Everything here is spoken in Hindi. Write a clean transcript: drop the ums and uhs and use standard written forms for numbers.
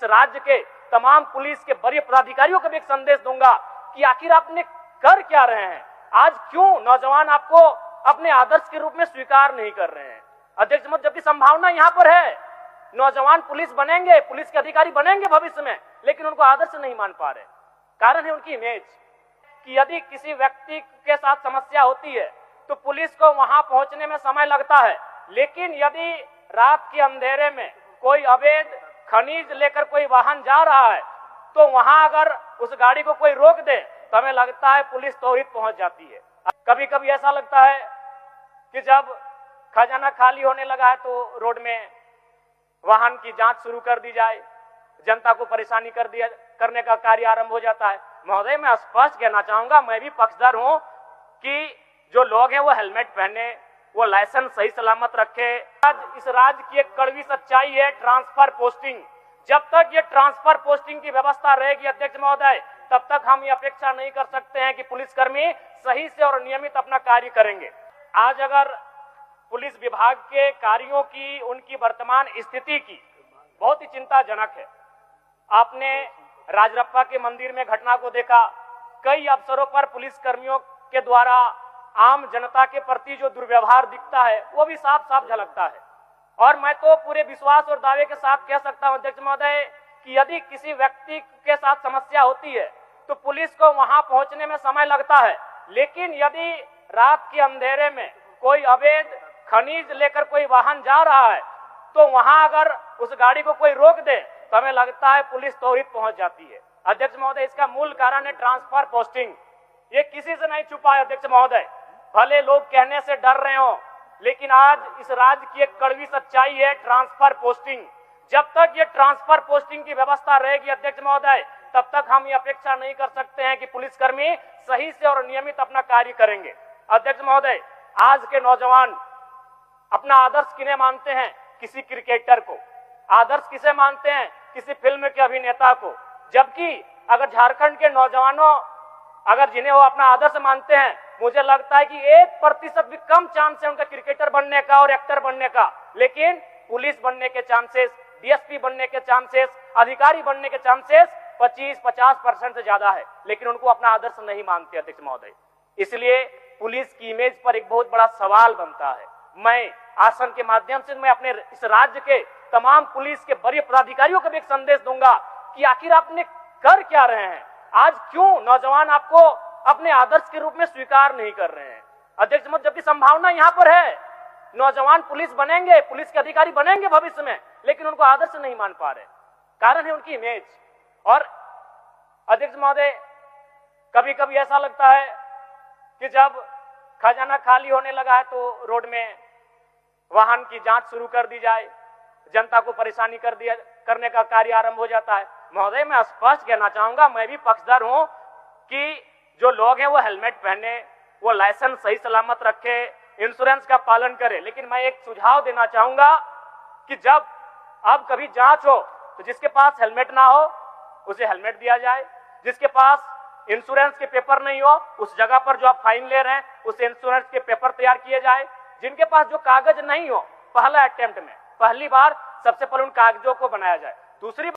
इस राज्य के तमाम पुलिस के वरीय पदाधिकारियों को भी एक संदेश दूंगा कि आखिर आपने कर क्या रहे हैं। आज क्यों नौजवान आपको अपने आदर्श के रूप में स्वीकार नहीं कर रहे हैं। अध्यक्ष महोदय, जबकि संभावना यहाँ पर है, नौजवान पुलिस बनेंगे, पुलिस के अधिकारी बनेंगे भविष्य में, लेकिन उनको आदर्श नहीं मान पा रहे। कारण है उनकी इमेज कि यदि किसी व्यक्ति के साथ समस्या होती है तो पुलिस को वहां पहुंचने में समय लगता है, लेकिन यदि रात के अंधेरे में कोई अवैध खनिज लेकर कोई वाहन जा रहा है तो वहां अगर उस गाड़ी को कोई रोक दे तो हमें लगता है पुलिस त्वरित पहुंच जाती है। कभी कभी ऐसा लगता है कि जब खजाना खाली होने लगा है तो रोड में वाहन की जांच शुरू कर दी जाए, जनता को परेशानी करने का कार्य आरंभ हो जाता है। महोदय, मैं स्पष्ट कहना चाहूंगा, मैं भी पक्षधर हूं कि जो लोग हैं वो हेलमेट पहने, वो लाइसेंस सही सलामत रखे। आज इस राज्य की एक कड़वी सच्चाई है ट्रांसफर पोस्टिंग। जब तक ये ट्रांसफर पोस्टिंग की व्यवस्था रहेगी अध्यक्ष महोदय, तब तक हम ये अपेक्षा नहीं कर सकते हैं कि पुलिसकर्मी सही से और नियमित अपना कार्य करेंगे। आज अगर पुलिस विभाग के कार्यों की, उनकी वर्तमान स्थिति की बहुत ही चिंताजनक है। आपने राजरप्पा के मंदिर में घटना को देखा। कई अवसरों पर पुलिस कर्मियों के द्वारा आम जनता के प्रति जो दुर्व्यवहार दिखता है वो भी साफ साफ झलकता है। और मैं तो पूरे विश्वास और दावे के साथ कह सकता हूं अध्यक्ष महोदय कि यदि किसी व्यक्ति के साथ समस्या होती है तो पुलिस को वहां पहुंचने में समय लगता है, लेकिन यदि रात के अंधेरे में कोई अवैध खनिज लेकर कोई वाहन जा रहा है तो वहां अगर उस गाड़ी को कोई रोक दे तो हमें लगता है पुलिस त्वरित पहुंच जाती है। अध्यक्ष महोदय, इसका मूल कारण है ट्रांसफर पोस्टिंग। ये किसी से नहीं छुपा है अध्यक्ष महोदय, भले लोग कहने से डर रहे हो, लेकिन आज इस राज्य की एक कड़वी सच्चाई है ट्रांसफर पोस्टिंग। जब तक ये ट्रांसफर पोस्टिंग की व्यवस्था रहेगी अध्यक्ष महोदय, तब तक हम ये अपेक्षा नहीं कर सकते हैं कि पुलिसकर्मी सही से और नियमित अपना कार्य करेंगे। अध्यक्ष महोदय, आज के नौजवान अपना आदर्श किन्हें मानते हैं? किसी क्रिकेटर को। आदर्श किसे मानते हैं? किसी फिल्म के अभिनेता को। जबकि अगर झारखंड के नौजवानों अगर जिन्हें वो अपना आदर्श मानते हैं, मुझे लगता है कि 1% भी कम चांस है उनका क्रिकेटर बनने का और एक्टर बनने का, लेकिन पुलिस बनने के चांसेस, डीएसपी बनने के चांसेस, अधिकारी बनने के चांसेस 25-50% से ज्यादा है, लेकिन उनको अपना आदर्श नहीं मानते अध्यक्ष महोदय। इसलिए पुलिस की इमेज पर एक बहुत बड़ा सवाल बनता है। मैं आसन के माध्यम से मैं अपने इस राज्य के तमाम पुलिस के वरीय पदाधिकारियों को भी एक संदेश दूंगा कि आखिर आपने कर क्या रहे हैं। आज क्यों नौजवान आपको अपने आदर्श के रूप में स्वीकार नहीं कर रहे हैं। अध्यक्ष महोदय, जबकि संभावना यहाँ पर है, नौजवान पुलिस बनेंगे, पुलिस के अधिकारी बनेंगे भविष्य में, लेकिन उनको आदर्श नहीं मान पा रहे। कारण है उनकी इमेज। और अध्यक्ष महोदय, कभी कभी ऐसा लगता है कि जब खजाना खाली होने लगा है तो रोड में वाहन की जांच शुरू कर दी जाए, जनता को परेशानी करने का कार्य आरंभ हो जाता है। महोदय, मैं स्पष्ट कहना चाहूंगा, मैं भी पक्षधर हूं कि जो लोग हैं वो हेलमेट पहने, वो लाइसेंस सही सलामत रखे, इंश्योरेंस का पालन करें। लेकिन मैं एक सुझाव देना चाहूंगा कि जब अब कभी जांच हो तो जिसके पास हेलमेट ना हो उसे हेलमेट दिया जाए, जिसके पास इंश्योरेंस के पेपर नहीं हो उस जगह पर जो आप फाइन ले रहे हैं उस इंश्योरेंस के पेपर तैयार किए जाए। जिनके पास जो कागज नहीं हो, पहला अटेम्प्ट में, पहली बार सबसे पहले उन कागजों को बनाया जाए। दूसरी